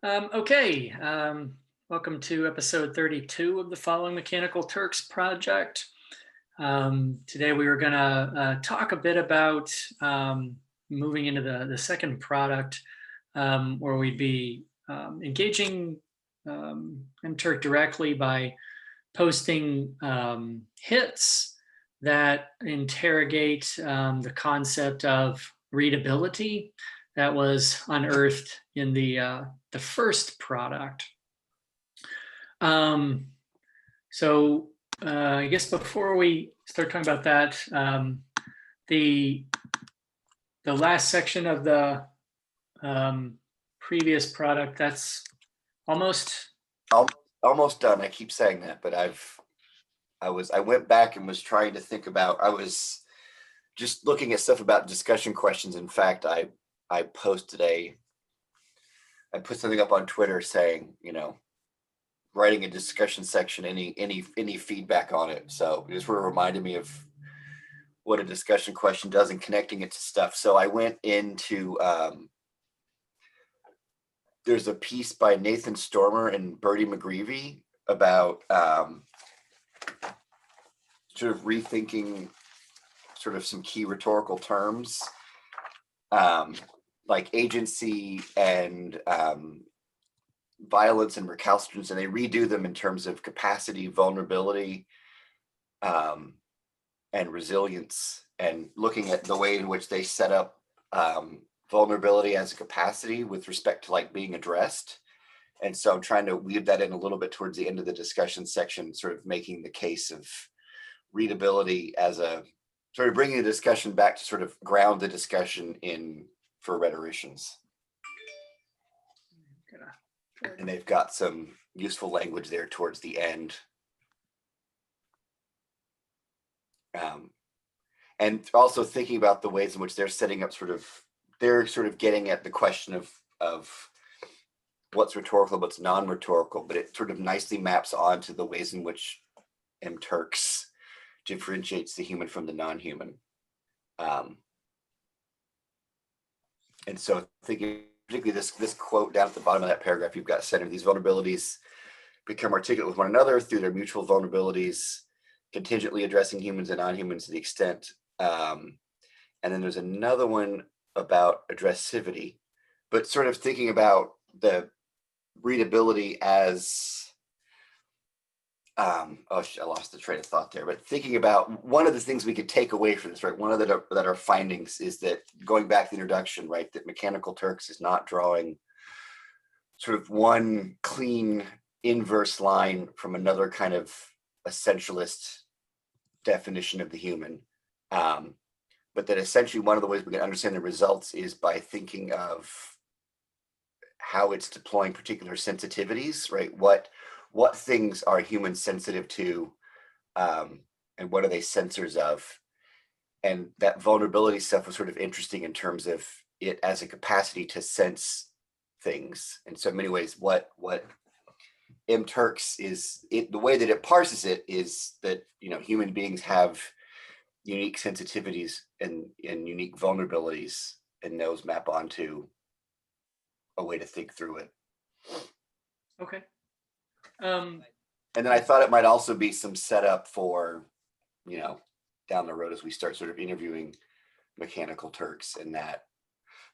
Okay, welcome to episode 32 of the Following Mechanical Turks project. Today we are going to talk a bit about moving into the second product, where we'd be engaging MTurk directly by posting hits that interrogate the concept of readability that was unearthed in the first product. So I guess before we start talking about that, the last section of the previous product, that's almost almost done. I keep saying that, but I went back and was trying to think about, I was just looking at stuff about discussion questions. In fact, I put something up on Twitter saying, writing a discussion section, any feedback on it. So it just sort of reminded me of what a discussion question does and connecting it to stuff. So I went into, there's a piece by Nathan Stormer and Bertie McGreevy about sort of rethinking sort of some key rhetorical terms, like agency and violence and recalcitrance, and they redo them in terms of capacity, vulnerability, and resilience, and looking at the way in which they set up vulnerability as a capacity with respect to like being addressed. And so I'm trying to weave that in a little bit towards the end of the discussion section, sort of making the case of readability as a sort of bringing the discussion back to sort of ground the discussion in for rhetoricians. And they've got some useful language there towards the end. And also thinking about the ways in which they're setting up they're sort of getting at the question of what's rhetorical, what's non-rhetorical, but it sort of nicely maps onto the ways in which Turks differentiates the human from the non-human. And so thinking particularly this quote down at the bottom of that paragraph, you've got center, these vulnerabilities become articulate with one another through their mutual vulnerabilities, contingently addressing humans and non-humans to the extent. And then there's another one about addressivity, but sort of thinking about the readability as, I lost the train of thought there, but thinking about one of the things we could take away from this, right? One of that our findings is that, going back to the introduction, right, that Mechanical Turks is not drawing sort of one clean inverse line from another kind of essentialist definition of the human. But that essentially one of the ways we can understand the results is by thinking of how it's deploying particular sensitivities, right? What things are humans sensitive to, and what are they sensors of? And that vulnerability stuff was sort of interesting in terms of it as a capacity to sense things. And so in many ways, what Turks is, the way that it parses it is that, human beings have unique sensitivities and unique vulnerabilities, and those map onto a way to think through it. okay. And then I thought it might also be some setup for, down the road as we start sort of interviewing Mechanical Turks and that.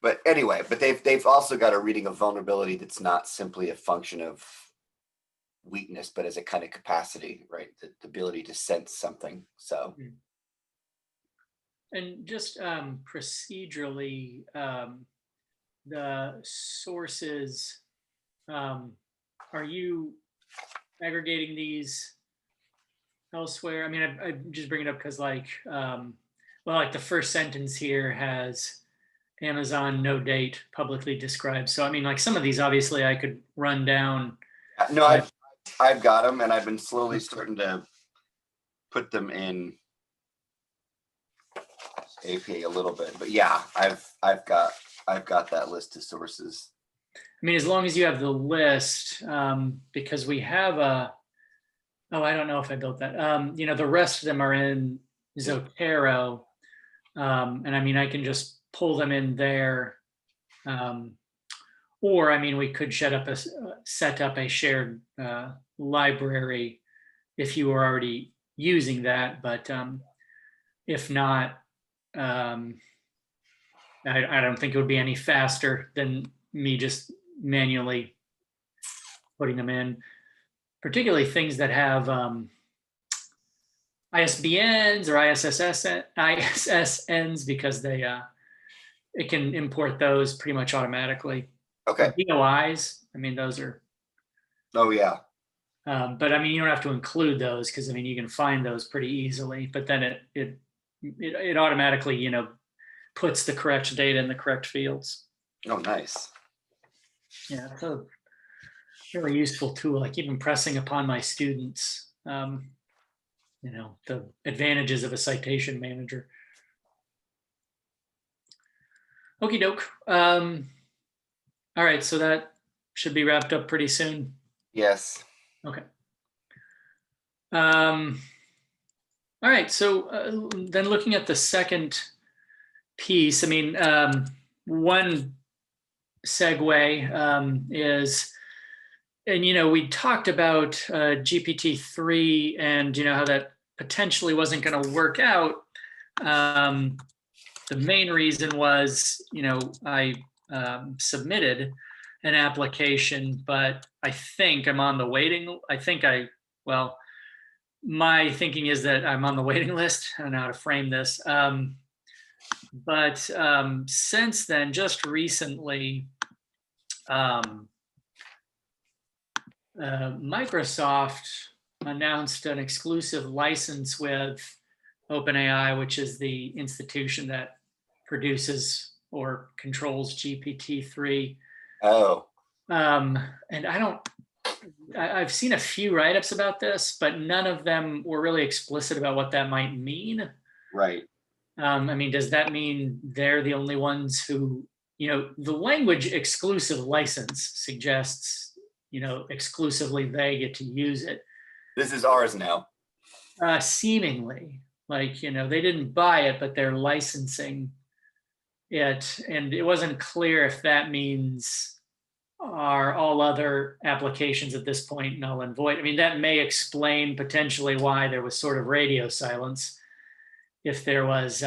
But anyway, but they've also got a reading of vulnerability that's not simply a function of weakness, but as a kind of capacity, right? The ability to sense something. So. And just procedurally, the sources, are you aggregating these elsewhere? I mean, I just bring it up because like the first sentence here has Amazon no date publicly described. So I mean, like some of these obviously I could run down. No, I've got them, and I've been slowly starting to put them in APA a little bit, but yeah, I've got that list of sources. I mean, as long as you have the list, because we have I don't know if I built that. The rest of them are in Zotero, and I mean, I can just pull them in there, Or, I mean, we could set up a shared library if you were already using that, but if not, I don't think it would be any faster than me just manually putting them in, particularly things that have ISBNs or ISSNs, because it can import those pretty much automatically. Okay. DOIs, I mean, those are, Oh, yeah. but I mean, you don't have to include those because I mean, you can find those pretty easily, but then it automatically, puts the correct data in the correct fields. Oh, nice. Yeah, it's a really useful tool. I keep impressing upon my students, the advantages of a citation manager. Okie doke. All right, so that should be wrapped up pretty soon. Yes. Okay. All right, so then looking at the second piece, I mean, one segue is, and we talked about GPT-3 and how that potentially wasn't going to work out. The main reason was, I submitted an application, but I think I'm on the waiting. Well, my thinking is that I'm on the waiting list. I don't know how to frame this. But since then, just recently, Microsoft announced an exclusive license with OpenAI, which is the institution that produces or controls GPT-3. Oh. And I've seen a few write-ups about this, but none of them were really explicit about what that might mean. Right. I mean, does that mean they're the only ones who, the language exclusive license suggests, exclusively they get to use it. This is ours now. Seemingly, like, they didn't buy it, but they're licensing it. And it wasn't clear if that means are all other applications at this point null and void. I mean, that may explain potentially why there was sort of radio silence if there was,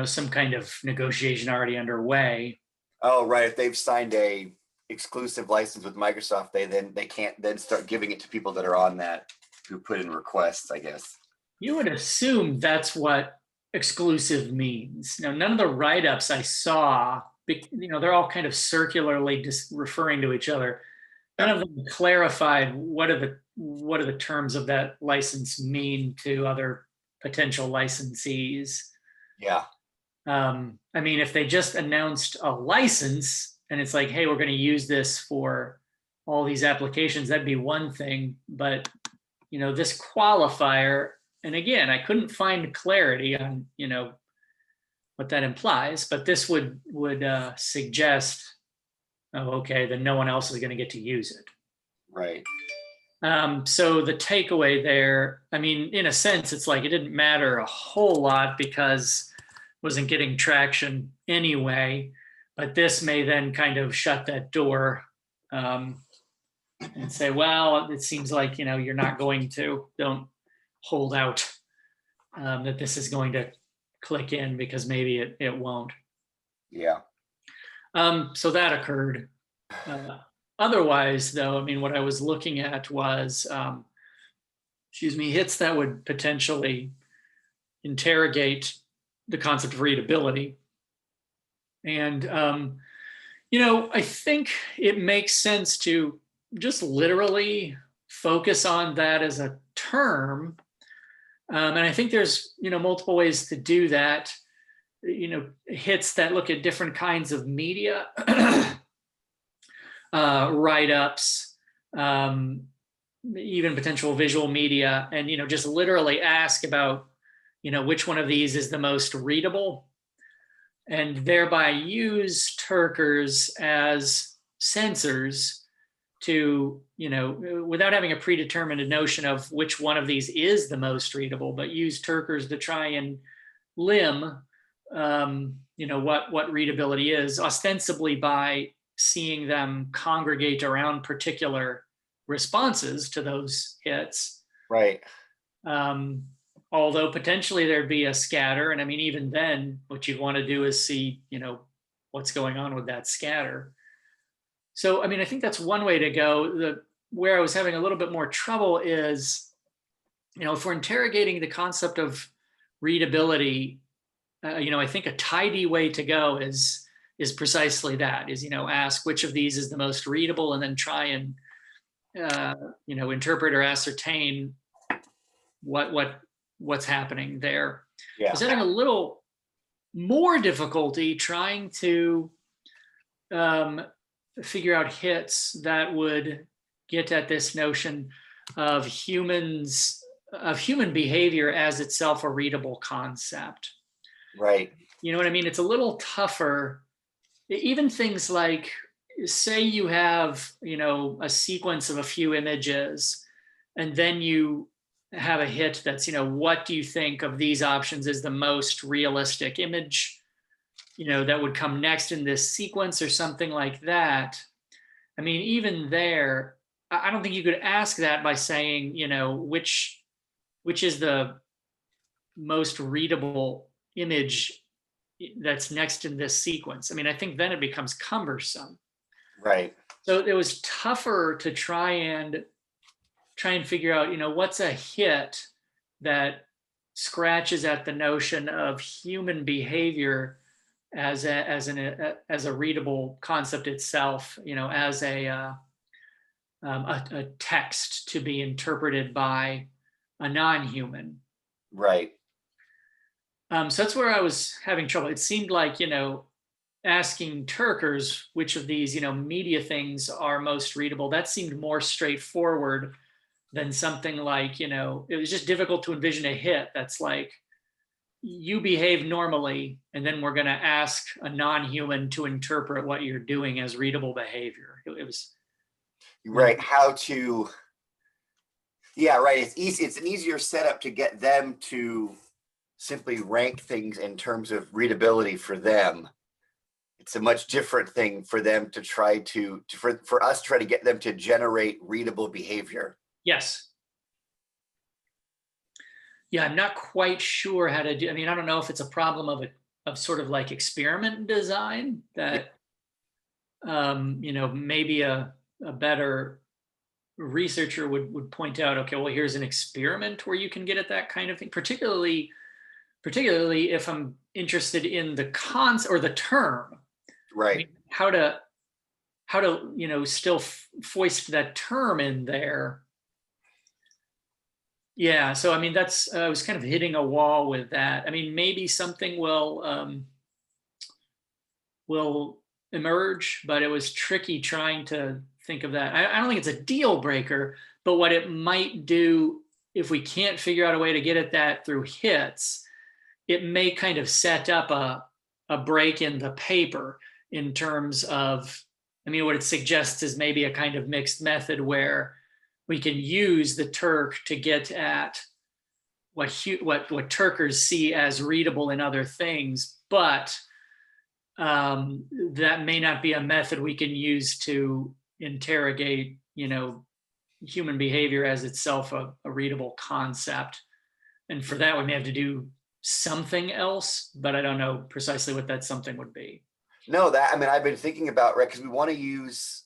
some kind of negotiation already underway. Oh, right. If they've signed a exclusive license with Microsoft, they can't then start giving it to people that are on that who put in requests, I guess. You would assume that's what exclusive means. Now, none of the write-ups I saw, they're all kind of circularly just referring to each other. None of them clarified what do the terms of that license mean to other potential licensees. Yeah. I mean, if they just announced a license and it's like, hey, we're going to use this for all these applications, that'd be one thing. But this qualifier, and again, I couldn't find clarity on what that implies, but this would suggest, oh, okay, then no one else is going to get to use it. Right. So the takeaway there, I mean, in a sense, it's like it didn't matter a whole lot because it wasn't getting traction anyway, but this may then kind of shut that door and say, well, it seems like, you're not going to, don't hold out that this is going to click in because maybe it won't. Yeah. So that occurred. Otherwise, though, I mean, what I was looking at was, hits that would potentially interrogate the concept of readability. And, I think it makes sense to just literally focus on that as a term. And I think there's, multiple ways to do that. Hits that look at different kinds of media, write-ups, even potential visual media, and just literally ask about which one of these is the most readable, and thereby use Turkers as sensors to without having a predetermined notion of which one of these is the most readable, but use Turkers to try and limb what readability is, ostensibly by seeing them congregate around particular responses to those hits. Right. Um, Although potentially there'd be a scatter. And I mean, even then, what you'd want to do is see, what's going on with that scatter. So, I mean, I think that's one way to go. Where I was having a little bit more trouble is, if we're interrogating the concept of readability, I think a tidy way to go is precisely that, is, ask which of these is the most readable, and then try and interpret or ascertain what's happening there. I Yeah. was having a little more difficulty trying to figure out hits that would get at this notion of human behavior as itself a readable concept. Right. You know what I mean? It's a little tougher. Even things like, say you have, a sequence of a few images, and then you have a hit that's, what do you think of these options is the most realistic image, that would come next in this sequence, or something like that. I mean, even there, I don't think you could ask that by saying, which is the most readable image that's next in this sequence. I mean, I think then it becomes cumbersome. Right. So it was tougher to try and figure out, what's a hit that scratches at the notion of human behavior as a readable concept itself, as a text to be interpreted by a non-human. Right. So that's where I was having trouble. It seemed like, asking Turkers which of these, media things are most readable, that seemed more straightforward than something like, it was just difficult to envision a hit that's like, you behave normally, and then we're going to ask a non-human to interpret what you're doing as readable behavior. It was Right. How to, yeah, right. It's easy. It's an easier setup to get them to simply rank things in terms of readability for them. It's a much different thing for them to try for us to try to get them to generate readable behavior. Yes. Yeah, I'm not quite sure how to do. I mean, I don't know if it's a problem of sort of like experiment design that, maybe a better researcher would point out, okay, well, here's an experiment where you can get at that kind of thing, particularly if I'm interested in the cons or the term. I Right. mean, how to still foist that term in there. Yeah, so I mean, that's I was kind of hitting a wall with that. I mean, maybe something will emerge, but it was tricky trying to think of that. I don't think it's a deal breaker, but what it might do, if we can't figure out a way to get at that through hits, it may kind of set up a break in the paper in terms of, I mean, what it suggests is maybe a kind of mixed method where we can use the Turk to get at what Turkers see as readable in other things, but that may not be a method we can use to interrogate, human behavior as itself a readable concept. And for that, we may have to do something else, but I don't know precisely what that something would be. No, I mean, I've been thinking about, right, because we want to use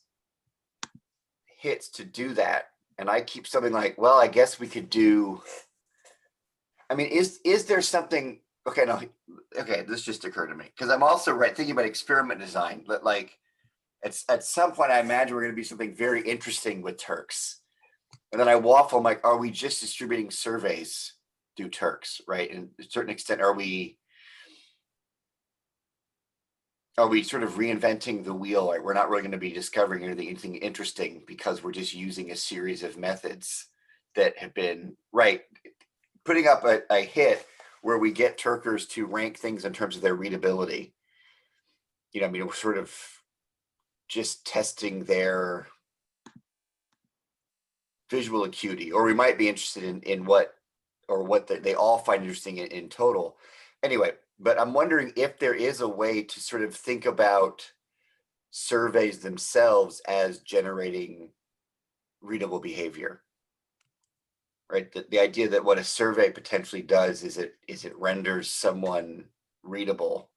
hits to do that. And I keep something like, well, I guess we could do, I mean, is there something, okay, no, okay, this just occurred to me, because I'm also thinking about experiment design, but like at some point I imagine we're going to be something very interesting with Turks. And then I waffle, I'm like, are we just distributing surveys through Turks, right? And to a certain extent, are we sort of reinventing the wheel? Right? We're not really going to be discovering anything interesting because we're just using a series of methods that have been, right, putting up a hit where we get Turkers to rank things in terms of their readability. I mean, we're sort of just testing their visual acuity, or we might be interested in what they all find interesting in total. Anyway, but I'm wondering if there is a way to sort of think about surveys themselves as generating readable behavior, right? The idea that what a survey potentially does is it renders someone readable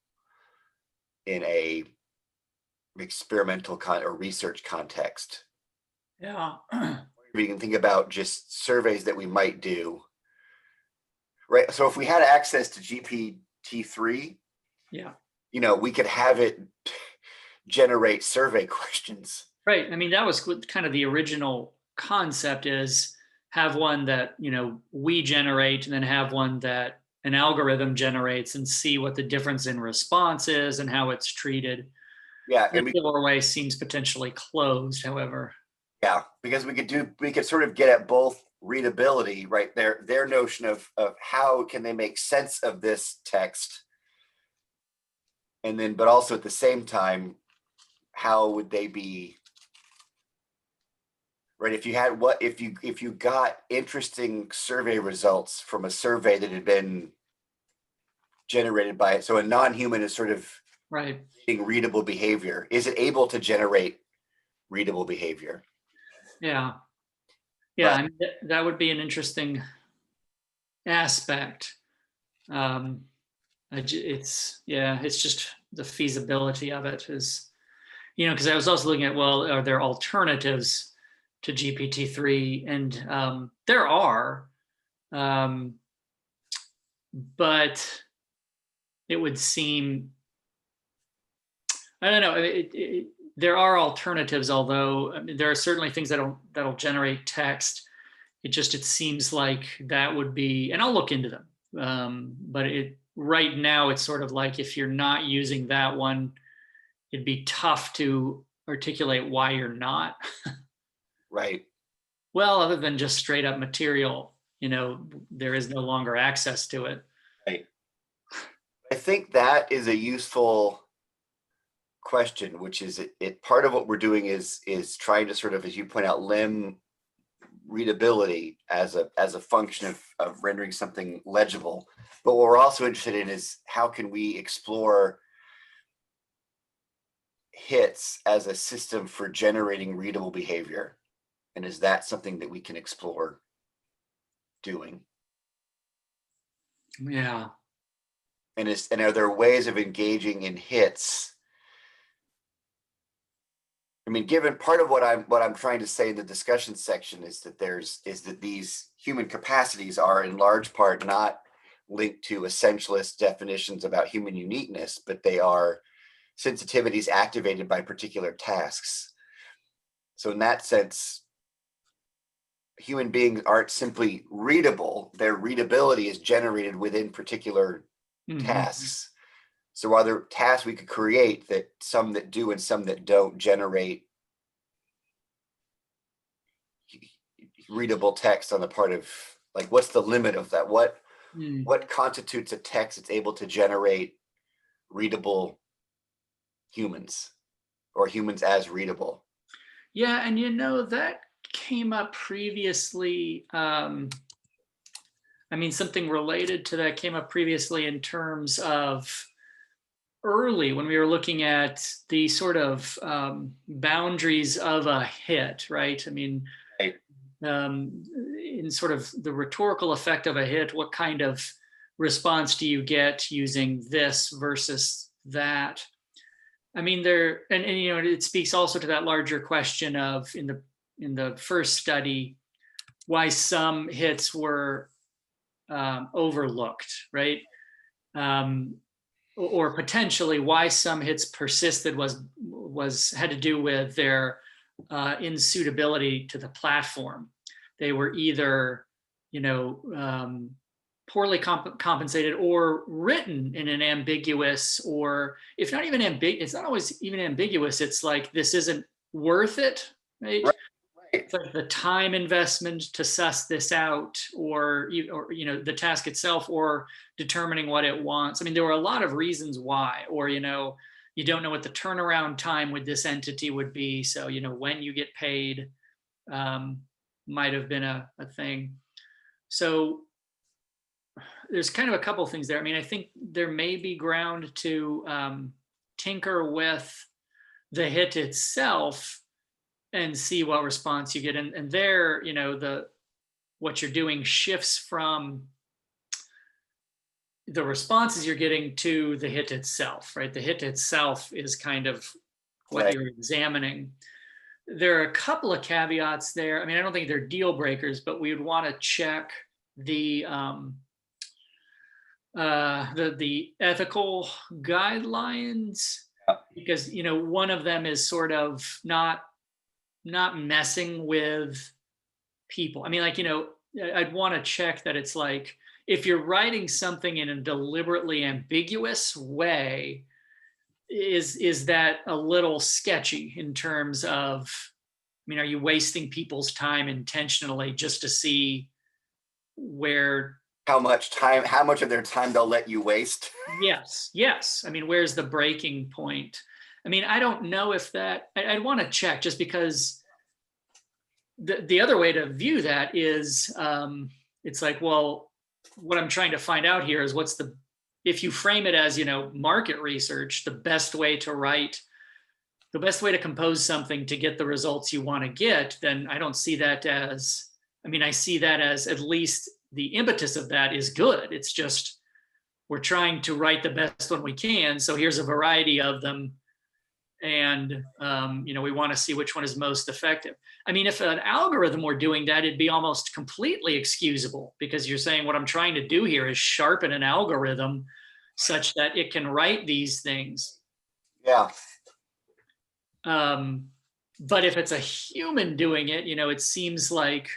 in a experimental or research context. Yeah. We can think about just surveys that we might do, right? So if we had access to GPT-3, Yeah. we could have it generate survey questions. Right. I mean, that was kind of the original concept, is have one that, we generate, and then have one that an algorithm generates, and see what the difference in response is and how it's treated. Yeah, The killer way seems potentially closed, however. Yeah, because we could sort of get at both readability, right? Their notion of how can they make sense of this text, and then but also at the same time, how would they be, right? If you got interesting survey results from a survey that had been generated by it, so a non-human is sort of Right. getting readable behavior. Is it able to generate readable behavior? Yeah. Yeah. But I mean, that would be an interesting aspect. It's just the feasibility of it is, because I was also looking at, well, are there alternatives to GPT-3? And there are, um, but it would seem, I don't know. There are alternatives, although I mean, there are certainly things that'll generate text. It seems like that would be, and I'll look into them. But right now it's sort of like, if you're not using that one, it'd be tough to articulate why you're not. right. Well, other than just straight up material, there is no longer access to it. Right. I think that is a useful question, which is it part of what we're doing is trying to sort of, as you point out, limb readability as a function of rendering something legible. But what we're also interested in is how can we explore hits as a system for generating readable behavior, and is that something that we can explore doing? Yeah. And are there ways of engaging in hits? I mean, given part of what I'm trying to say in the discussion section is that these human capacities are in large part not linked to essentialist definitions about human uniqueness, but they are sensitivities activated by particular tasks. So in that sense, human beings aren't simply readable. Their readability is generated within particular tasks. So are there tasks we could create, that some that do and some that don't generate readable text on the part of, like, what's the limit of that? What constitutes a text that's able to generate readable humans, or humans as readable? Yeah, and that came up previously. I mean, something related to that came up previously in terms of early, when we were looking at the sort of boundaries of a hit, right? I mean, Right. In sort of the rhetorical effect of a hit, what kind of response do you get using this versus that? I mean, and it speaks also to that larger question of, in the first study, why some hits were overlooked, right? Or potentially why some hits persisted had to do with their insuitability to the platform. They were either, poorly compensated, or written in an ambiguous, or if not even ambiguous, it's not always even ambiguous. It's like, this isn't worth it, right? Right. It's like the time investment to suss this out, or the task itself, or determining what it wants. I mean, there were a lot of reasons why, or you don't know what the turnaround time with this entity would be, so when you get paid might have been a thing. So there's kind of a couple things there. I mean, I think there may be ground to tinker with the hit itself and see what response you get. And there, what you're doing shifts from the responses you're getting to the hit itself, right? The hit itself is kind of what Right. you're examining. There are a couple of caveats there. I mean, I don't think they're deal breakers, but we would want to check the the ethical guidelines, Yeah. because one of them is sort of not messing with people. I mean, like, I'd want to check that it's like, if you're writing something in a deliberately ambiguous way, is that a little sketchy in terms of, I mean, are you wasting people's time intentionally just to see where? How much of their time they'll let you waste? Yes. I mean, where's the breaking point? I mean, I don't know if that, I'd want to check, just because the other way to view that is, it's like, well, what I'm trying to find out here is if you frame it as, market research, the best way to compose something to get the results you want to get, then I don't see that as, I mean, I see that as, at least the impetus of that is good. It's just, we're trying to write the best one we can. So here's a variety of them. And, we want to see which one is most effective. I mean, if an algorithm were doing that, it'd be almost completely excusable, because you're saying what I'm trying to do here is sharpen an algorithm such that it can write these things. Yeah. But if it's a human doing it, it seems like,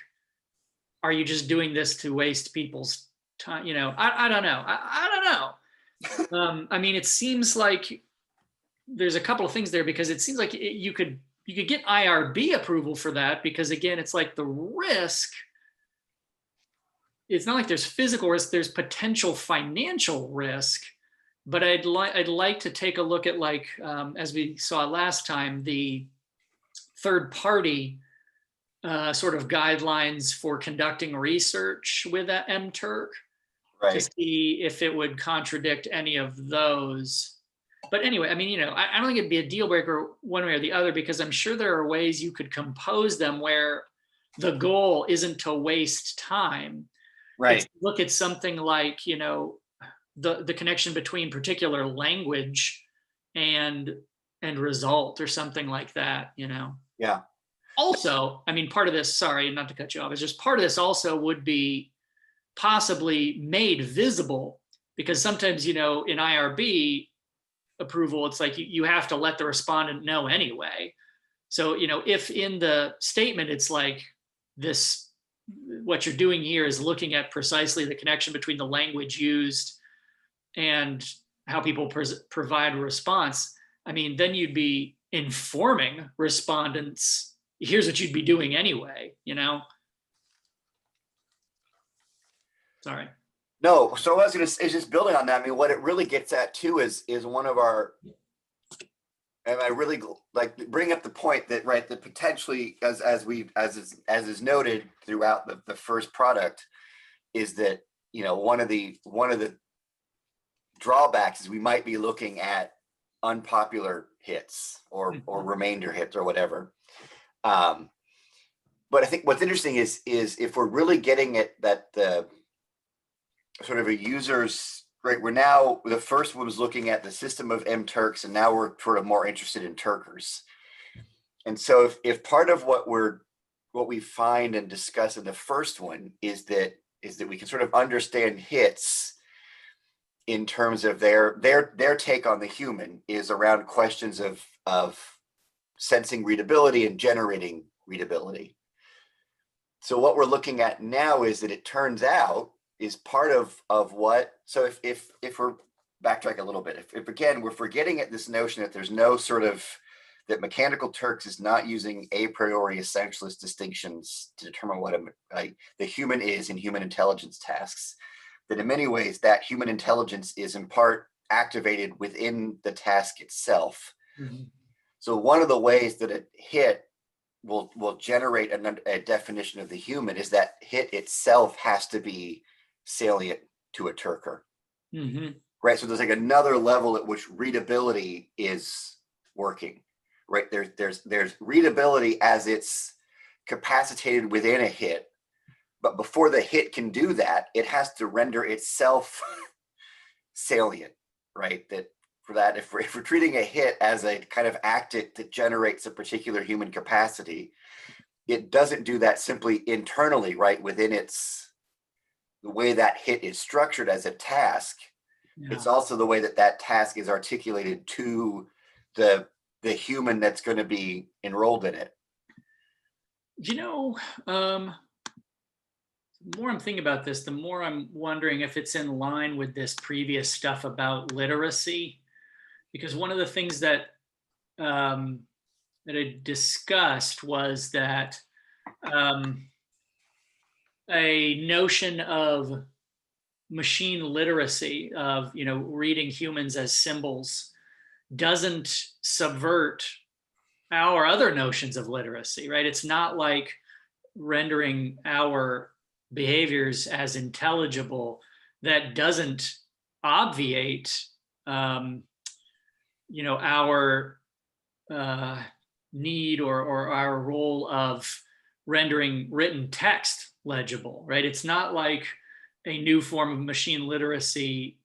are you just doing this to waste people's time? I don't know. I don't know. I mean, it seems like there's a couple of things there, because it seems like you could get IRB approval for that, because again, it's like the risk. It's not like there's physical risk, there's potential financial risk. But I'd like to take a look at, like, as we saw last time, the third party sort of guidelines for conducting research with that MTurk, to Right. see if it would contradict any of those. But anyway, I mean, I don't think it'd be a deal breaker one way or the other, because I'm sure there are ways you could compose them where the goal isn't to waste time. It's Right. look at something like, the connection between particular language and result, or something like that. Yeah. Also, I mean, part of this, sorry, not to cut you off, is just part of this also would be possibly made visible, because sometimes, in IRB approval, it's like you have to let the respondent know anyway. So, if in the statement it's like, this, what you're doing here is looking at precisely the connection between the language used and how people provide a response, I mean, then you'd be informing respondents, here's what you'd be doing anyway. Sorry. No, so I was gonna say, just building on that, I mean, what it really gets at too is one of our, and I really like bring up the point that, right, that potentially, as is noted throughout the first product, is that one of the drawbacks is we might be looking at unpopular hits or remainder hits or whatever. But I think what's interesting is if we're really getting at that, the sort of a user's, right, we're now, the first one was looking at the system of MTurks, and now we're sort of more interested in Turkers. And so if part of what we find and discuss in the first one is that we can sort of understand hits in terms of their take on the human is around questions of sensing readability and generating readability. So what we're looking at now is that it turns out is part of what, so if we're backtrack a little bit, if again, we're forgetting at this notion that there's no sort of, that Mechanical Turks is not using a priori essentialist distinctions to determine what the human is in human intelligence tasks, that in many ways that human intelligence is in part activated within the task itself. Mm-hmm. So one of the ways that a hit will generate a definition of the human is that hit itself has to be salient to a Turker. Mhm. Right. So there's like another level at which readability is working. Right. There's readability as it's capacitated within a hit. But before the hit can do that, it has to render itself salient, right? That for that, if we're treating a hit as a kind of actant that generates a particular human capacity, it doesn't do that simply internally, right? Within the way that hit is structured as a task. Yeah. It's also the way that that task is articulated to the human that's going to be enrolled in it. You know, the more I'm thinking about this, the more I'm wondering if it's in line with this previous stuff about literacy. Because one of the things um, that I discussed was that um, a notion of machine literacy, of reading humans as symbols, doesn't subvert our other notions of literacy, right? It's not like rendering our behaviors as intelligible that doesn't obviate um, our need or our role of rendering written text legible, right? It's not like a new form of machine literacy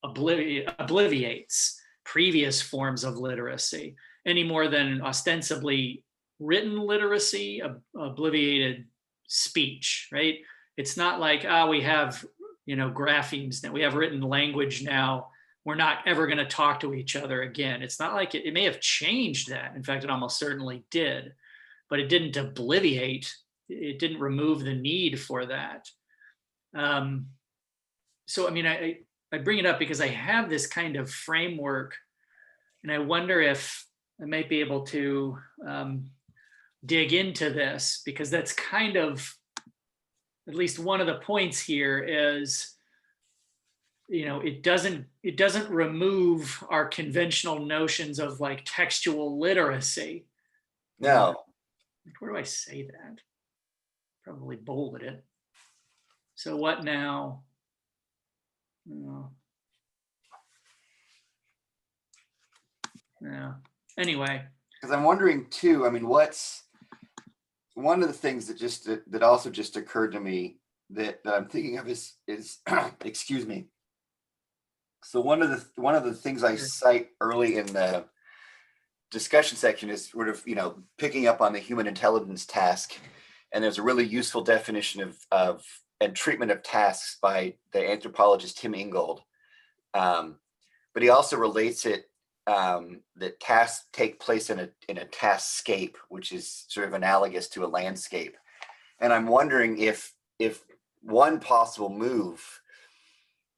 obliviates previous forms of literacy any more than ostensibly written literacy obliviated speech, right? It's not like, we have, graphemes now, we have written language now, we're not ever going to talk to each other again. It's not like it may have changed that. In fact, it almost certainly did, but it didn't obliviate, it didn't remove the need for that. Um, so, I mean, I bring it up because I have this kind of framework, and I wonder if I might be able to dig into this, because that's kind of at least one of the points here is, it doesn't remove our conventional notions of like textual literacy. No. Where do I say that? Probably bolded it. So what now? Oh, yeah. Anyway. Because I'm wondering too, I mean, what's one of the things that also just occurred to me that I'm thinking of is excuse me. So one of the things I cite early in the discussion section is sort of, picking up on the human intelligence task. And there's a really useful definition of and treatment of tasks by the anthropologist Tim Ingold. But he also relates it that tasks take place in a taskscape, which is sort of analogous to a landscape. And I'm wondering if one possible move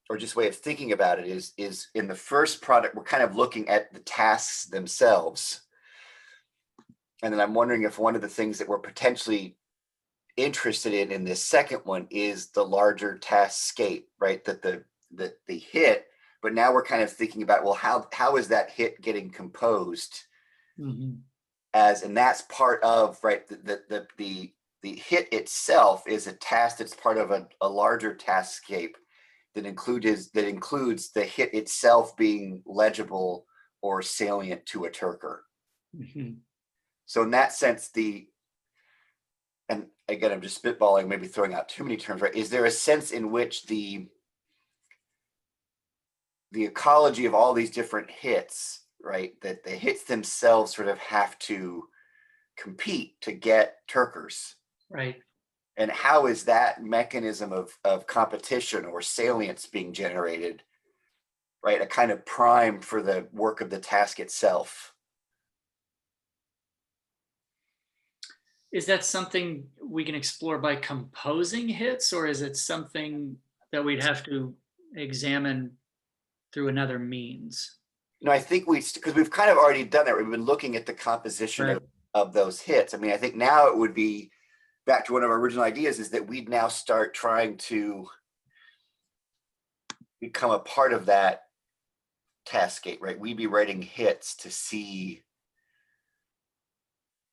or just way of thinking about it is in the first product, we're kind of looking at the tasks themselves. And then I'm wondering if one of the things that we're potentially interested in this second one is the larger taskscape, right? That the hit, but now we're kind of thinking about, well, how is that hit getting composed? Mm-hmm. And that's part of, right, the hit itself is a task that's part of a larger taskscape that includes the hit itself being legible or salient to a Turker. Mm-hmm. So in that sense, and again, I'm just spitballing, maybe throwing out too many terms, right? Is there a sense in which the ecology of all these different hits, right, that the hits themselves sort of have to compete to get Turkers? Right. And how is that mechanism of competition or salience being generated, right? A kind of prime for the work of the task itself. Is that something we can explore by composing hits, or is it something that we'd have to examine through another means? I think because we've kind of already done that. We've been looking at the composition Right. of those hits. I mean, I think now it would be back to one of our original ideas is that we'd now start trying to become a part of that taskgate, right? We'd be writing hits to see,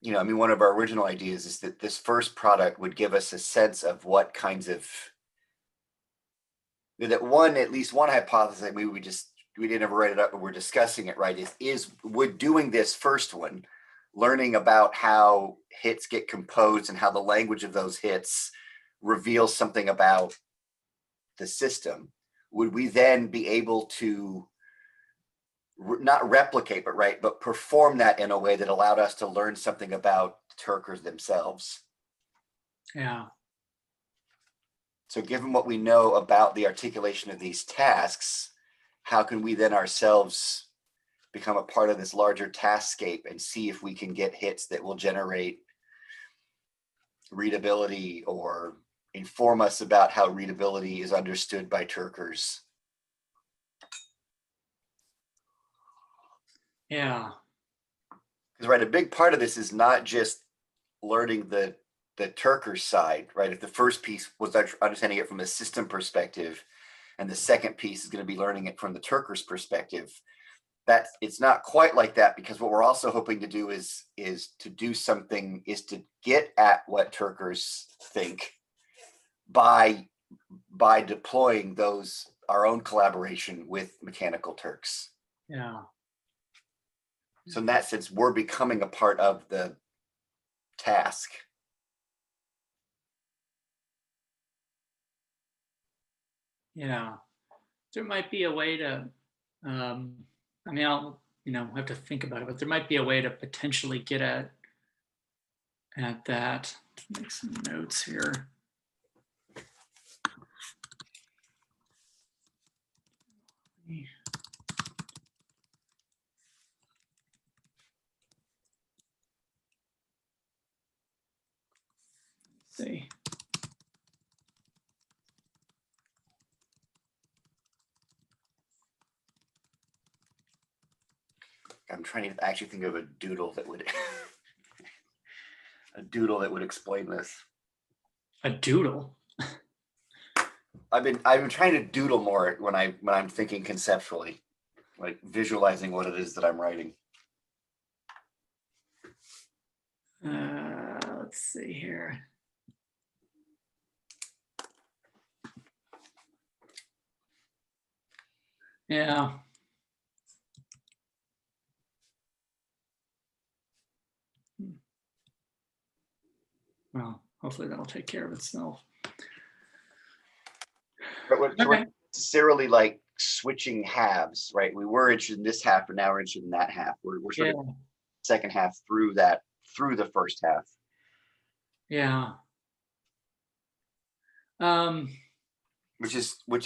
I mean, one of our original ideas is that this first product would give us a sense of what kinds of that one, at least one hypothesis, like maybe we didn't ever write it up, but we're discussing it, right? Is would doing this first one, learning about how hits get composed and how the language of those hits reveals something about the system, would we then be able to not replicate, but perform that in a way that allowed us to learn something about Turkers themselves? Yeah. So given what we know about the articulation of these tasks, how can we then ourselves become a part of this larger taskscape and see if we can get hits that will generate readability or inform us about how readability is understood by Turkers? Yeah. Because right, a big part of this is not just learning the Turker side, right? If the first piece was understanding it from a system perspective, and the second piece is going to be learning it from the Turker's perspective, that it's not quite like that, because what we're also hoping to do is to do something, is to get at what Turkers think by deploying those our own collaboration with Mechanical Turks. Yeah. So in that sense, we're becoming a part of the task. Yeah. There might be a way to, I mean, I'll, have to think about it, but there might be a way to potentially get at that. Make some notes here. Let's see. I'm trying to actually think of a doodle that would a doodle that would explain this. A doodle. I've been trying to doodle more when I'm thinking conceptually, like visualizing what it is that I'm writing. Let's see here. Yeah. Well, hopefully that'll take care of itself. But we're Okay. not necessarily like switching halves, right? We were interested in this half, but now we're interested in that half. We're sort Yeah. of second half through the first half. Yeah. Um, Which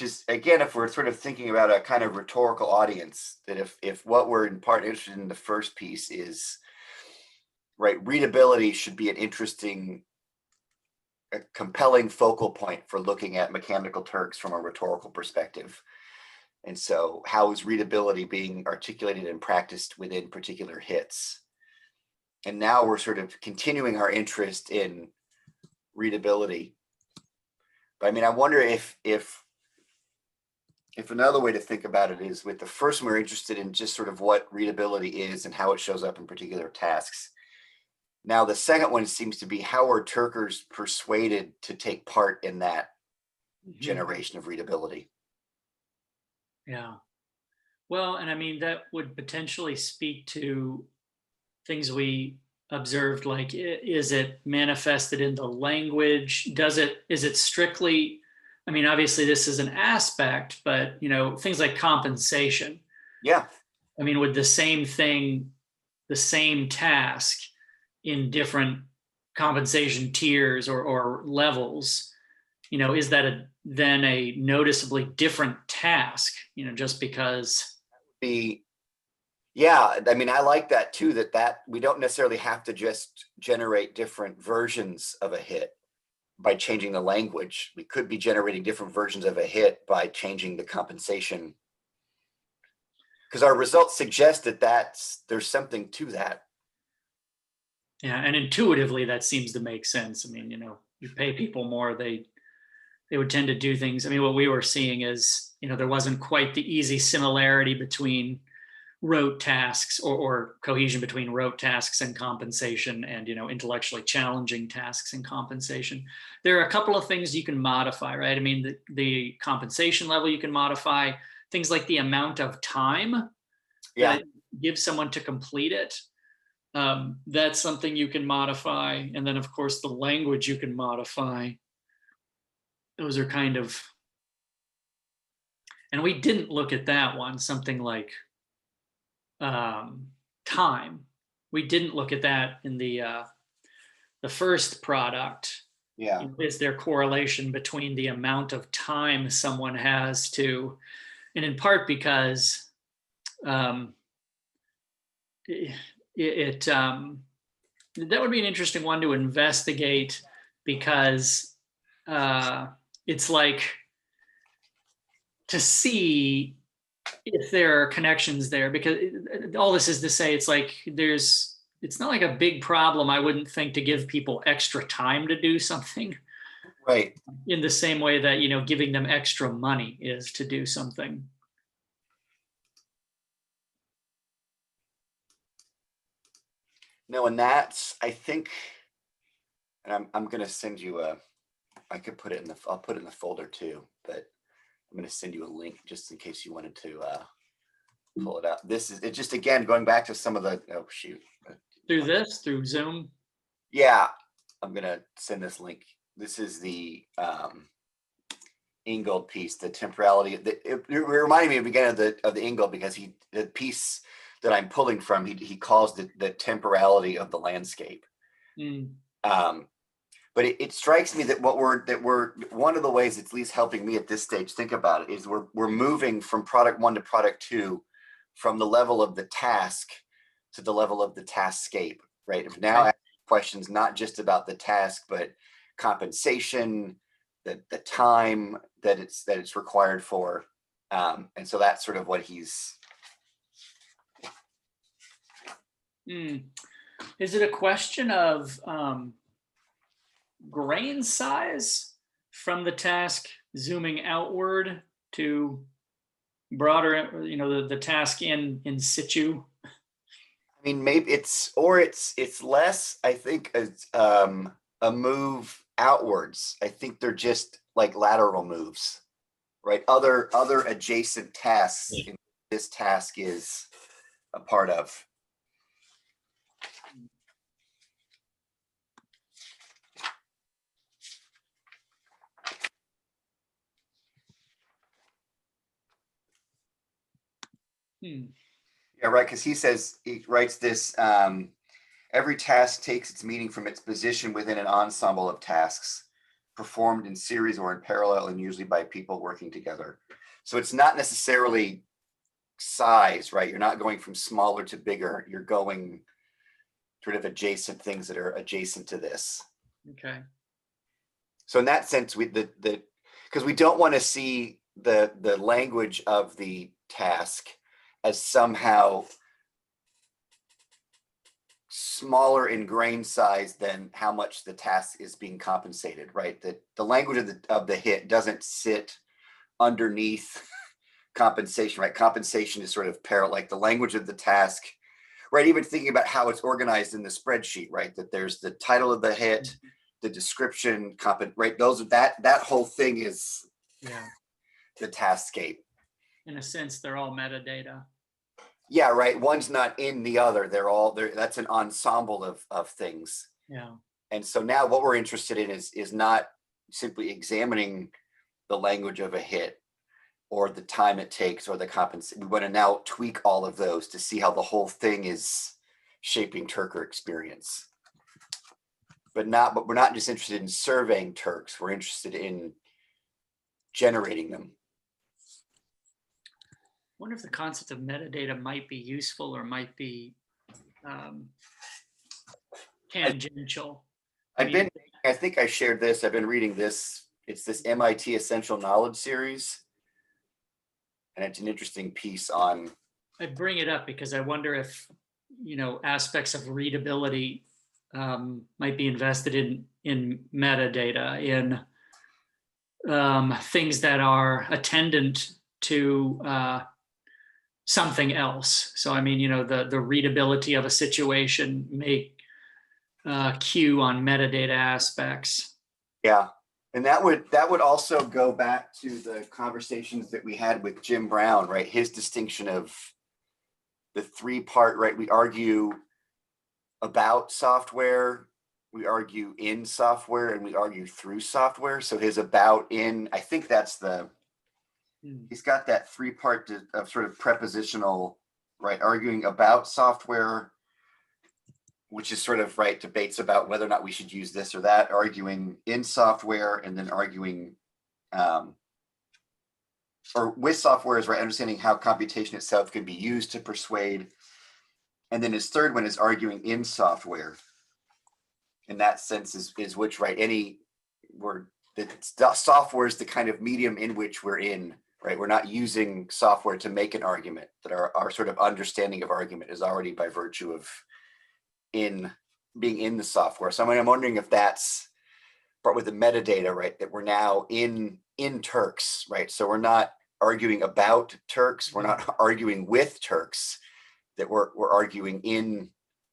is again, if we're sort of thinking about a kind of rhetorical audience, that if what we're in part interested in the first piece is, right, readability should be an interesting, a compelling focal point for looking at Mechanical Turks from a rhetorical perspective. And so how is readability being articulated and practiced within particular hits? And now we're sort of continuing our interest in readability. But I mean, I wonder if another way to think about it is, with the first one, we're interested in just sort of what readability is and how it shows up in particular tasks. Now, the second one seems to be, how are Turkers persuaded to take part in that generation of readability? Yeah. Well, and I mean, that would potentially speak to things we observed, like, is it manifested in the language? Is it strictly, I mean, obviously this is an aspect, but, things like compensation. Yeah. I mean, would the same thing, the same task in different compensation tiers or levels, is that then a noticeably different task, just because. Yeah, I mean, I like that too, that we don't necessarily have to just generate different versions of a hit by changing the language. We could be generating different versions of a hit by changing the compensation, because our results suggest that there's something to that. Yeah, and intuitively that seems to make sense. I mean, you pay people more, they would tend to do things. I mean, what we were seeing is, there wasn't quite the easy similarity between rote tasks, or cohesion between rote tasks and compensation, and intellectually challenging tasks and compensation. There are a couple of things you can modify, right? I mean, the compensation level you can modify, things like the amount of time Yeah. that gives someone to complete it. That's something you can modify. And then of course the language you can modify. Those are kind of, and we didn't look at that one, something like time. We didn't look at that in the first product. Yeah. Is there correlation between the amount of time someone has to, and in part because that would be an interesting one to investigate, because it's like to see if there are connections there, because all this is to say, it's like it's not like a big problem, I wouldn't think, to give people extra time to do something, Right. in the same way that giving them extra money is to do something. No, and that's, I think, and I'm going to send you I could put it I'll put it in the folder too, but I'm going to send you a link just in case you wanted to pull it up. This is, it just, again, going back to some of the, oh shoot. Through Zoom. Yeah, I'm going to send this link. This is the Ingold piece, the temporality. It reminded me at the beginning of the Ingold, because the piece that I'm pulling from, he calls the temporality of the landscape. Mm. But it strikes me that we're one of the ways it's at least helping me at this stage think about it is we're moving from product one to product two, from the level of the task to the level of the taskscape, right? If now Right. questions not just about the task, but compensation, the time that it's required for, and so that's sort of what he's. Is it a question of grain size from the task zooming outward to broader, the task in situ? I mean, maybe it's less, I think, a move outwards. I think they're just like lateral moves, right? Other adjacent tasks this task is a part of. Yeah, right. Because he writes this. Every task takes its meaning from its position within an ensemble of tasks performed in series or in parallel, and usually by people working together. So it's not necessarily size, right? You're not going from smaller to bigger. You're going sort of adjacent things that are adjacent to this. Okay. So in that sense, because we don't want to see the language of the task as somehow smaller in grain size than how much the task is being compensated, right? That the language of the hit doesn't sit underneath compensation, right? Compensation is sort of parallel, like the language of the task, right? Even thinking about how it's organized in the spreadsheet, right? That there's the title of the hit, the description, right? That whole thing is the taskscape. In a sense, they're all metadata. Yeah, right. One's not in the other. They're all there. That's an ensemble of things. Yeah. And so now what we're interested in is not simply examining the language of a hit or the time it takes or the compensation. We want to now tweak all of those to see how the whole thing is shaping Turker experience. But we're not just interested in surveying Turks. We're interested in generating them. I wonder if the concept of metadata might be useful or might be tangential. I think I shared this. I've been reading this. It's this MIT Essential Knowledge series. And it's an interesting piece on. I bring it up because I wonder if, aspects of readability might be invested in metadata, in things that are attendant to something else. So, I mean, the readability of a situation may cue on metadata aspects. Yeah. And that would also go back to the conversations that we had with Jim Brown, right? His distinction of the three-part, right? We argue about software, we argue in software, and we argue through software. So his about in, I think that's he's got that three-part of sort of prepositional, right? Arguing about software, which is sort of right debates about whether or not we should use this or that, arguing in software, and then arguing or with software is right, understanding how computation itself can be used to persuade. And then his third one is arguing in software. In that sense is which, right, software is the kind of medium in which we're in, right? We're not using software to make an argument, that our sort of understanding of argument is already by virtue of being in the software. So I'm wondering if that's brought with the metadata, right? That we're now in Turks, right? So we're not arguing about Turks, we're not arguing with Turks, that we're arguing in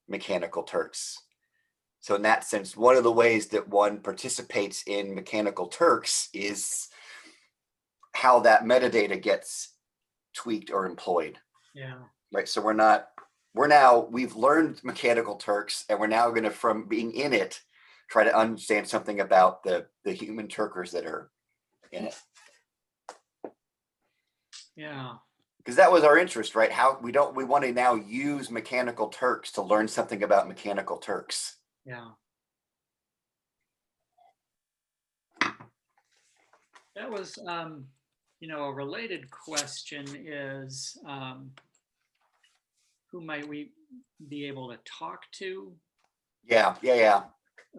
mechanical Turks. So in that sense, one of the ways that one participates in mechanical Turks is how that metadata gets tweaked or employed. Yeah. Right. So we've learned mechanical Turks, and we're now going to, from being in it, try to understand something about the human Turkers that are in it. Yeah. Because that was our interest, right? We want to now use mechanical Turks to learn something about mechanical Turks. Yeah. That was, a related question is, who might we be able to talk to Yeah.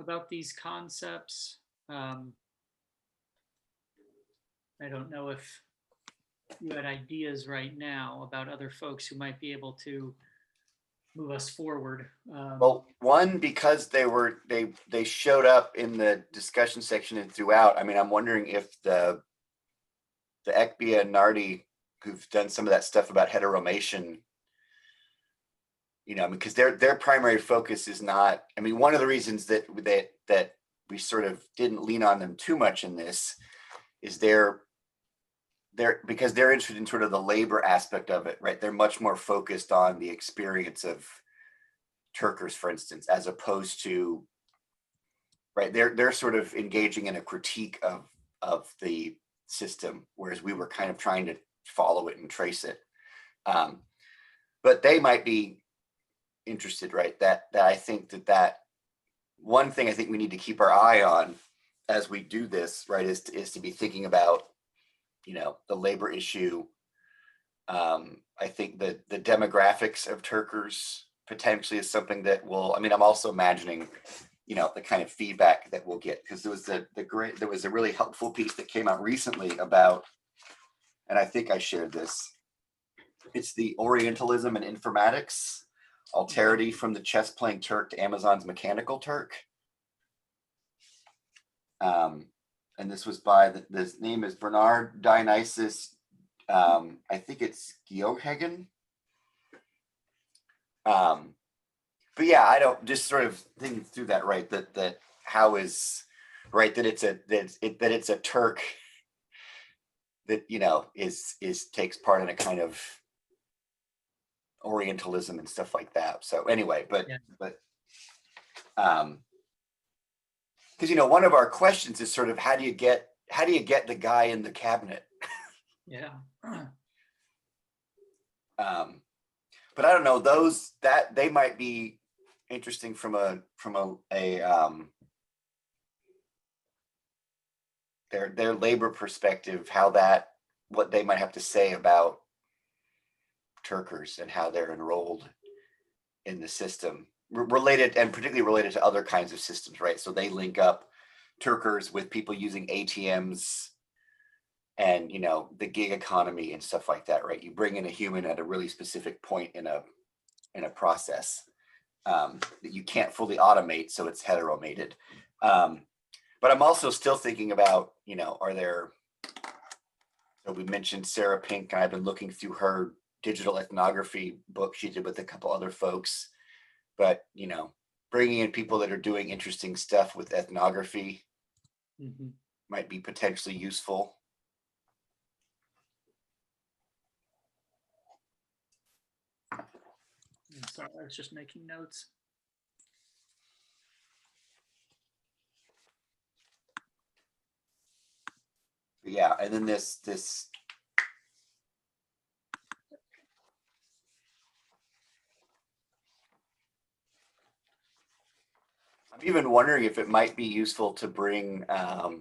about these concepts? I don't know if you had ideas right now about other folks who might be able to move us forward. Well, one, because they showed up in the discussion section and throughout. I mean, I'm wondering if the Ekbia and Nardi, who've done some of that stuff about heteromation, because their primary focus is not. I mean, one of the reasons that we sort of didn't lean on them too much in this is because they're interested in sort of the labor aspect of it, right? They're much more focused on the experience of Turkers, for instance, as opposed to, right, they're sort of engaging in a critique of the system, whereas we were kind of trying to follow it and trace it. But they might be interested, right? That I think that one thing I think we need to keep our eye on as we do this, right, is to be thinking about, the labor issue. I think the demographics of Turkers potentially is something that I'm also imagining, the kind of feedback that we'll get, because there was a really helpful piece that came out recently about, and I think I shared this. It's the Orientalism and Informatics, Alterity from the Chess Playing Turk to Amazon's Mechanical Turk. And this was by this name is Bernard Dionysius. I think it's Geohagen. But yeah, I don't, just sort of thinking through that, right? That how is, right, that it's a Turk that is takes part in a kind of Orientalism and stuff like that. So anyway, but because one of our questions is sort of how do you get the guy in the cabinet? Yeah. But I don't know, that they might be interesting from their labor perspective, what they might have to say about Turkers and how they're enrolled in the system, related, and particularly related to other kinds of systems, right? So they link up Turkers with people using ATMs and the gig economy and stuff like that, right? You bring in a human at a really specific point in a process that you can't fully automate, so it's heteromated. But I'm also still thinking about, are there, so we mentioned Sarah Pink, and I've been looking through her digital ethnography book she did with a couple other folks. But, you know, bringing in people that are doing interesting stuff with ethnography might be potentially useful. Sorry, I was just making notes. Yeah, and then this I'm even wondering if it might be useful to bring because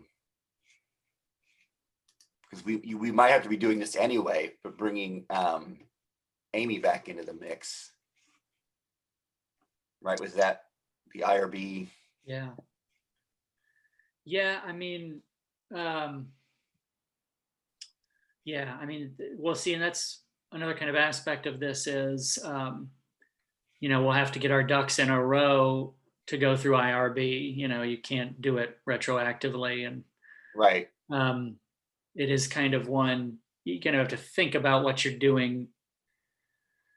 we might have to be doing this anyway, but bringing Amy back into the mix. Right, was that the IRB? Yeah. Yeah, I mean, yeah, I mean, we'll see, and that's another kind of aspect of this is, you know, we'll have to get our ducks in a row to go through IRB. You know, you can't do it retroactively, and Right. it is kind of one you kind of have to think about what you're doing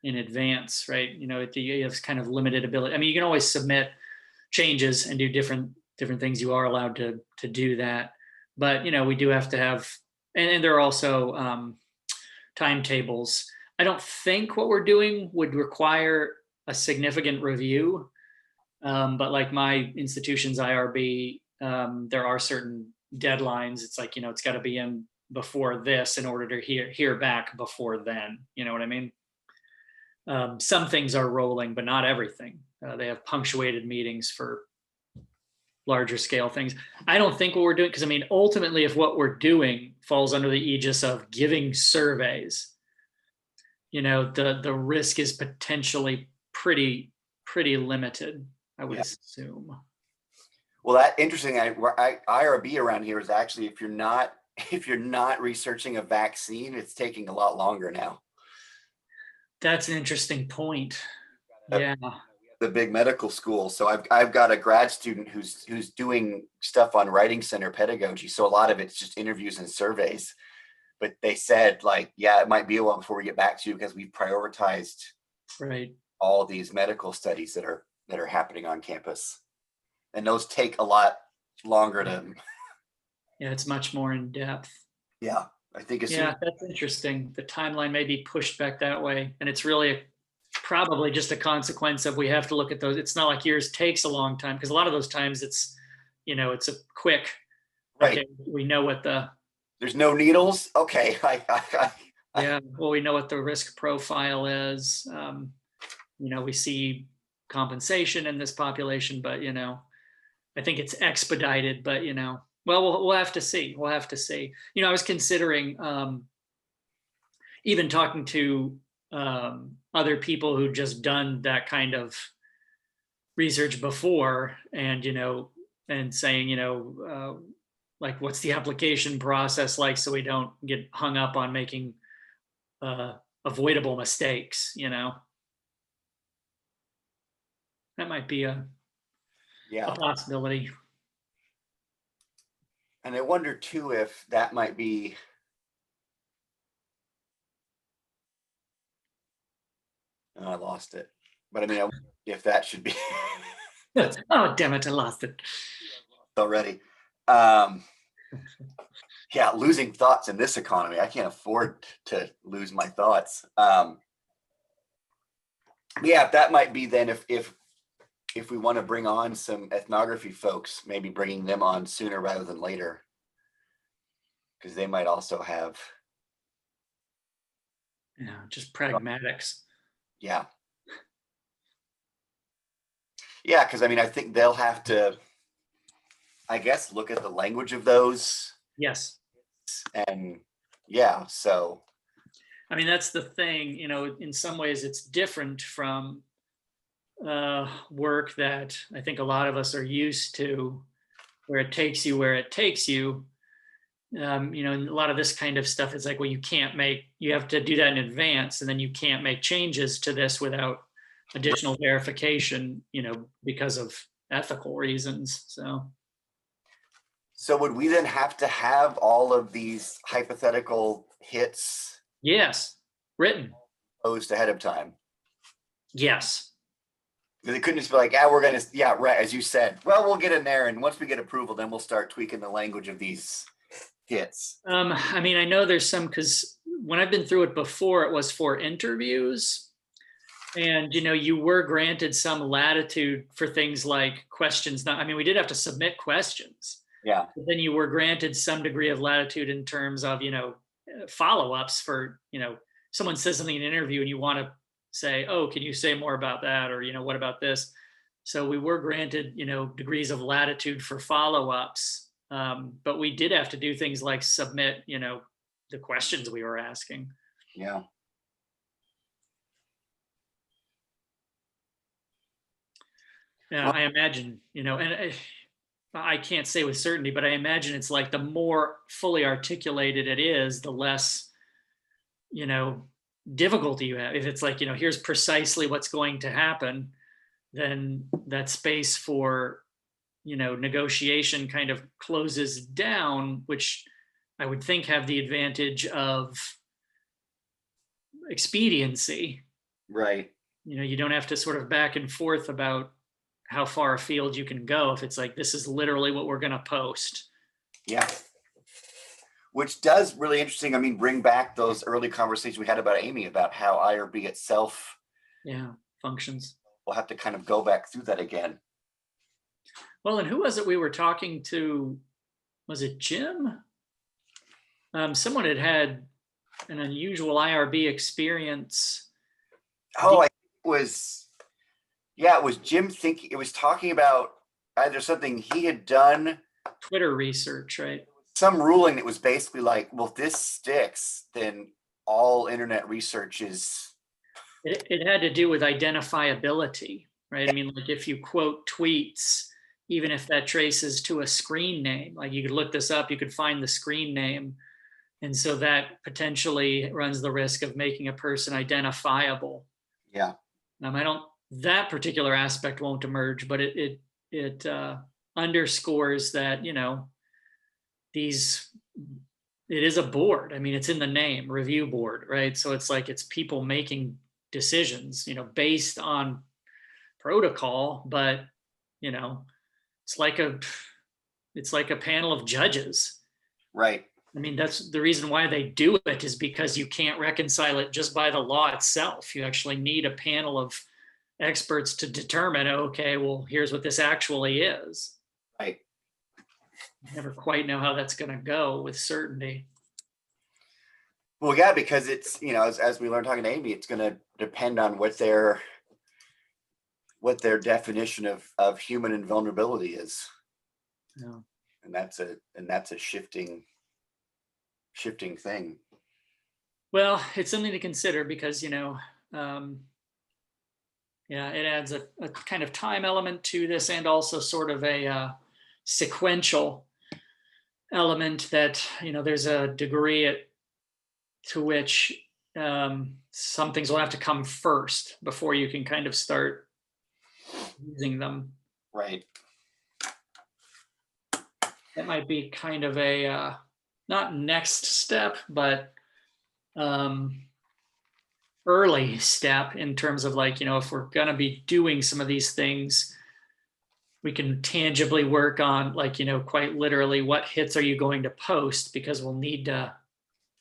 in advance, right? You know, you have kind of limited ability. I mean, you can always submit changes and do different things. You are allowed to do that, but you know, we do have to have, and there are also timetables. I don't think what we're doing would require a significant review, but like my institution's IRB, there are certain deadlines. It's like, you know, it's got to be in before this in order to hear back before then. You know what I mean? Some things are rolling, but not everything. They have punctuated meetings for larger scale things. I don't think what we're doing, because I mean, ultimately, if what we're doing falls under the aegis of giving surveys, you know, the risk is potentially pretty limited, I would assume. Well, that interesting. IRB around here is actually if you're not researching a vaccine, it's taking a lot longer now. That's an interesting point. Yeah. The big medical school. So I've got a grad student who's doing stuff on writing center pedagogy. So a lot of it's just interviews and surveys. But they said, like, yeah, it might be a while before we get back to you because we've prioritized Right. all these medical studies that are happening on campus, and those take a lot longer to. Yeah, it's much more in depth. Yeah, I think as soon. Yeah, that's interesting. The timeline may be pushed back that way, and it's really probably just a consequence of we have to look at those. It's not like yours takes a long time, because a lot of those times it's, you know, it's a quick. Right. Okay, we know what the. There's no needles. Okay. Yeah, well, we know what the risk profile is. You know, we see compensation in this population, but you know, I think it's expedited. But you know, well, we'll have to see. We'll have to see. You know, I was considering even talking to other people who just done that kind of research before, and you know, and saying, you know, like what's the application process like, so we don't get hung up on making avoidable mistakes. You know, that might be a possibility. And I wonder too if that might be. I lost it, but I mean, I wonder if that should be. Oh, damn it, I lost it Already. Yeah, losing thoughts in this economy. I can't afford to lose my thoughts. Yeah, that might be then if we want to bring on some ethnography folks, maybe bringing them on sooner rather than later, because they might also have. Yeah, just pragmatics. Yeah. Yeah, because I mean, I think they'll have to, I guess, look at the language of those. Yes. And yeah, so. I mean, that's the thing, you know, in some ways it's different from work that I think a lot of us are used to, where it takes you where it takes you. You know, and a lot of this kind of stuff is like, well, you have to do that in advance, and then you can't make changes to this without additional verification, you know, because of ethical reasons. So would we then have to have all of these hypothetical hits? Yes, written. posed ahead of time. Yes. They couldn't just be like, yeah, we're gonna, yeah, right, as you said. Well, we'll get in there, and once we get approval, then we'll start tweaking the language of these hits. I mean, I know there's some, because when I've been through it before, it was for interviews. And, you were granted some latitude for things like questions. Not, I mean, we did have to submit questions, Yeah, but then you were granted some degree of latitude in terms of, follow-ups for, someone says something in an interview and you want to say, oh, can you say more about that? Or, what about this? So we were granted, degrees of latitude for follow-ups. But we did have to do things like submit, the questions we were asking. yeah. Yeah, Well, I imagine, and I can't say with certainty, but I imagine it's like the more fully articulated it is, the less, you know, difficulty you have. If it's like, here's precisely what's going to happen, then that space for, negotiation kind of closes down, which I would think have the advantage of expediency. right. You don't have to sort of back and forth about how far afield you can go if it's like, this is literally what we're going to post. Yeah. Which does really interesting. I mean, bring back those early conversations we had about Amy about how IRB itself. Yeah, functions. We'll have to kind of go back through that again. Well, and who was it we were talking to? Was it Jim? Someone had had an unusual IRB experience. Oh, it was, yeah, it was Jim thinking, it was talking about either something he had done. Twitter research, right? Some ruling that was basically like, well, if this sticks, then all internet research is. It had to do with identifiability, right? I mean, like if you quote tweets, even if that traces to a screen name, like you could look this up, you could find the screen name. And so that potentially runs the risk of making a person identifiable. Yeah. I don't, that particular aspect won't emerge, but it underscores that, these, it is a board. I mean, it's in the name, review board, right? So it's like, it's people making decisions, based on protocol, but, it's like a panel of judges. Right. I mean, that's the reason why they do it, is because you can't reconcile it just by the law itself. You actually need a panel of experts to determine, okay, well, here's what this actually is. Right. You never quite know how that's going to go with certainty. Well, yeah, because it's, as we learned talking to Amy, it's going to depend on what their definition of human invulnerability is. Yeah. And that's a shifting thing. Well, it's something to consider because, yeah, it adds a kind of time element to this, and also sort of a sequential element that, there's a degree to which some things will have to come first before you can kind of start using them. Right. That might be kind of a not next step, but early step in terms of like, if we're going to be doing some of these things, we can tangibly work on like, quite literally, what hits are you going to post? Because we'll need to.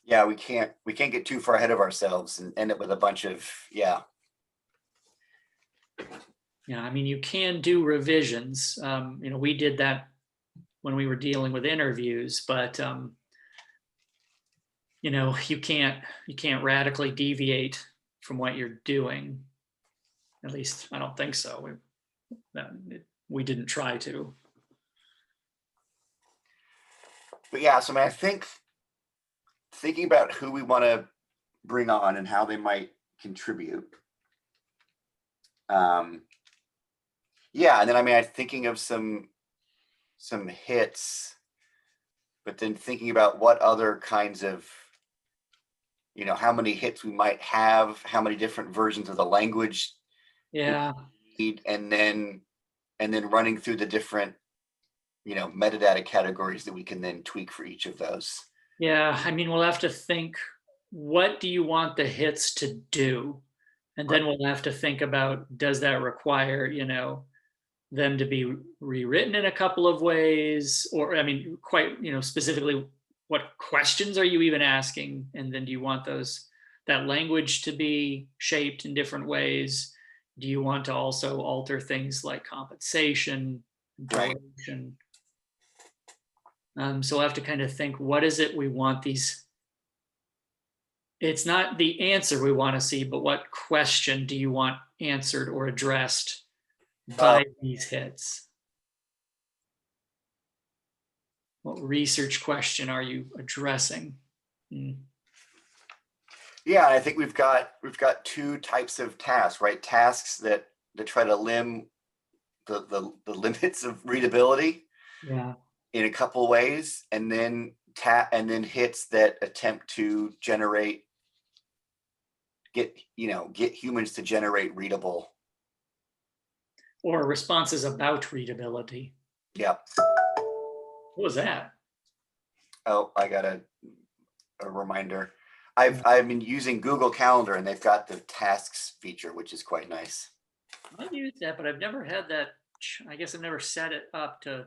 Yeah, we can't get too far ahead of ourselves and end up with a bunch of, yeah. Yeah, I mean, you can do revisions. We did that when we were dealing with interviews, but you can't radically deviate from what you're doing. At least I don't think so. We didn't try to. But yeah, so I mean, I think thinking about who we want to bring on and how they might contribute. Yeah, and then I mean, I'm thinking of some hits, but then thinking about what other kinds of, how many hits we might have, how many different versions of the language. Yeah. Need, and then running through the different, metadata categories that we can then tweak for each of those. Yeah, I mean, we'll have to think what do you want the hits to do? And Right. then we'll have to think about, does that require, them to be rewritten in a couple of ways? Or, I mean, quite, specifically, what questions are you even asking? And then do you want that language to be shaped in different ways? Do you want to also alter things like compensation, Right. duration? So we'll have to kind of think, what is it we want these? It's not the answer we want to see, but what question do you want answered or addressed Uh, by these hits? What research question are you addressing? Hmm. yeah, I think we've got two types of tasks, right? Tasks that try to the limits of readability Yeah. in a couple of ways, and then hits that attempt to get humans to generate readable. Or responses about readability. Yeah. What was that? Oh, I got a reminder. I've been using Google Calendar, and they've got the tasks feature, which is quite nice. I've used that, but I've never had that. I guess I've never set it up to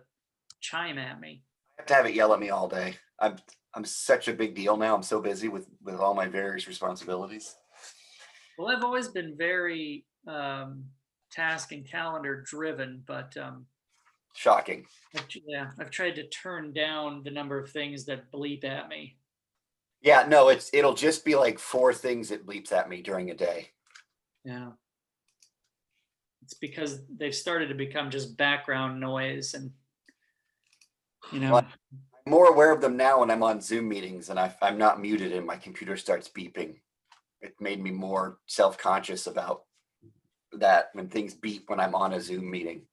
chime at me. I have to have it yell at me all day. I'm such a big deal now. I'm so busy with all my various responsibilities. Well, I've always been very task and calendar driven, but Shocking. I've tried to turn down the number of things that bleep at me. Yeah, no, it'll just be like four things it bleeps at me during a day. Yeah. It's because they've started to become just background noise, and Well, I'm more aware of them now when I'm on Zoom meetings and I'm not muted and my computer starts beeping. It made me more self-conscious about that when things beep when I'm on a Zoom meeting.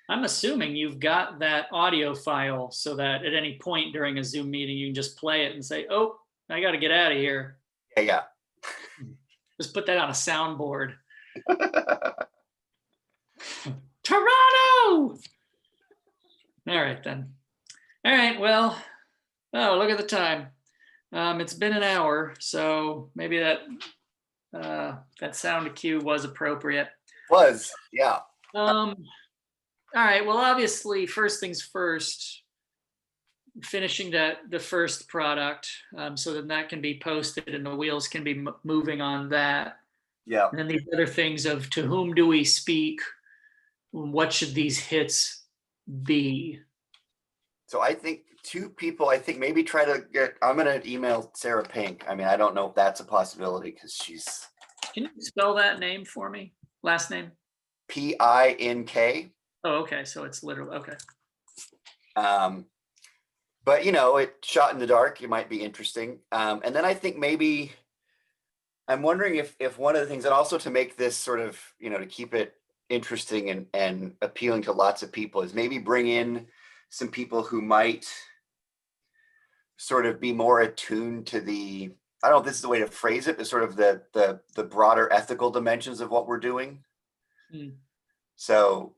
I'm assuming you've got that audio file so that at any point during a Zoom meeting you can just play it and say, "Oh, I got to get out of here." Yeah, Just put that on a soundboard. yeah. Toronto. All right then. All right. Well, oh, look at the time. It's been an hour, so maybe that sound cue was appropriate. Yeah. Um, all right. Well, obviously, first things first. Finishing the first product, so that can be posted and the wheels can be moving on that. Yeah. And then these other things of, to whom do we speak? What should these hits be? So I think two people, I think maybe I'm going to email Sarah Pink. I mean, I don't know if that's a possibility because she's Can you spell that name for me? Last name? Pink. Oh, okay. So it's literally okay. But it shot in the dark. It might be interesting. And then I think maybe I'm wondering if one of the things, and also to make this sort of, to keep it interesting and appealing to lots of people, is maybe bring in some people who might sort of be more attuned to I don't know if this is the way to phrase it, but sort of the broader ethical dimensions of what we're doing. Hmm. So,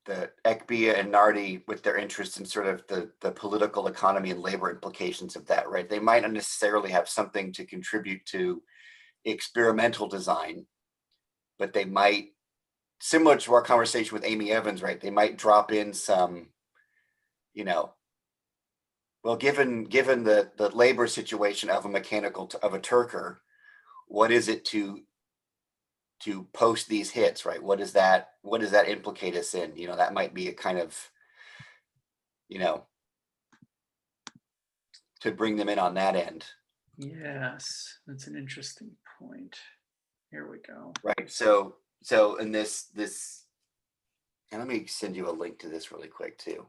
the Ekbia and Nardi with their interest in sort of the political economy and labor implications of that, right? They might not necessarily have something to contribute to experimental design, but they might, similar to our conversation with Amy Evans, right? They might drop in some, well, given the labor situation of of a Turker, what is it to post these hits, right? What does that implicate us in? That might be a kind of, you know, to bring them in on that end. Yes, that's an interesting point. Here we go. Right. So in this, and let me send you a link to this really quick too.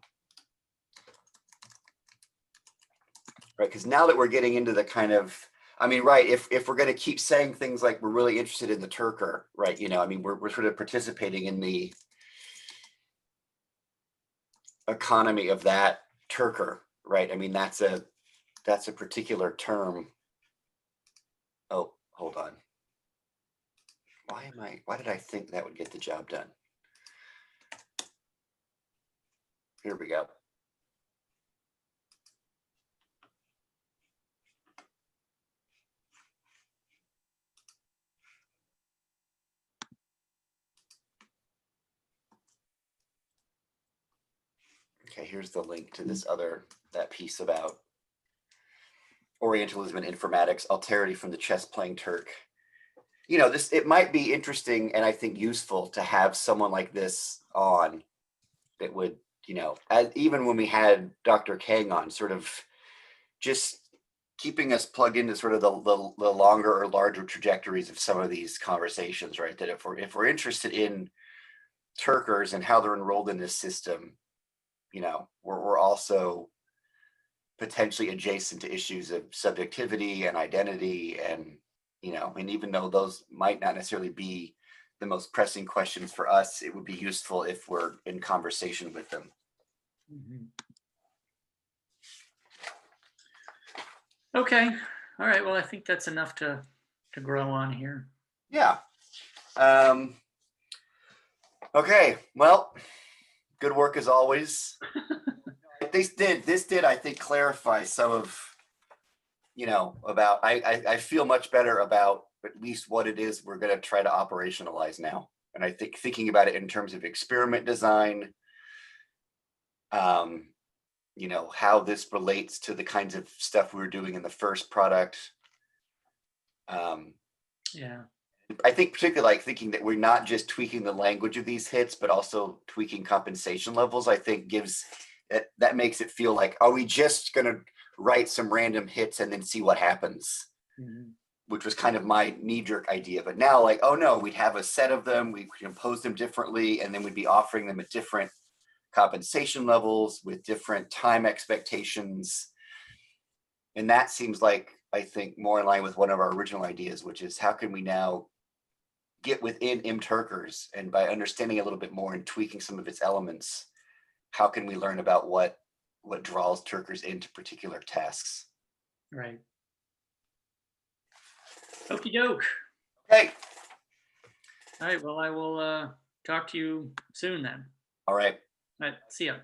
Right. Because now that we're getting into the kind of, I mean, right, if we're going to keep saying things like we're really interested in the Turker, right? I mean, we're sort of participating in the economy of that Turker, right? I mean, that's a particular term. Oh, hold on. Why did I think that would get the job done? Here we go. Okay, here's the link to this that piece about Orientalism and informatics, alterity from the chess playing Turk. It might be interesting and I think useful to have someone like this on that would, even when we had Dr. Kang on, sort of just keeping us plugged into sort of the longer or larger trajectories of some of these conversations, right? That if we're interested in Turkers and how they're enrolled in this system, we're also potentially adjacent to issues of subjectivity and identity, and even though those might not necessarily be the most pressing questions for us, it would be useful if we're in conversation with them. Mhm. Okay. All right. Well, I think that's enough to grow on here. Yeah. Okay. Well, good work as always. This did, I think, clarify some of, about, I feel much better about at least what it is we're going to try to operationalize now. And I think thinking about it in terms of experiment design, how this relates to the kinds of stuff we were doing in the first product. Yeah. I think particularly thinking that we're not just tweaking the language of these hits, but also tweaking compensation levels, I think that makes it feel like, are we just going to write some random hits and then see what happens? Mm-hmm. Which was kind of my knee-jerk idea. But now, oh no, we'd have a set of them, we compose them differently, and then we'd be offering them at different compensation levels with different time expectations. And that seems like, I think, more in line with one of our original ideas, which is how can we now get within mTurkers, and by understanding a little bit more and tweaking some of its elements, how can we learn about what draws Turkers into particular tasks? Right. Okie doke. Okay. All right. Well, I will talk to you soon then. All right. All right. See ya.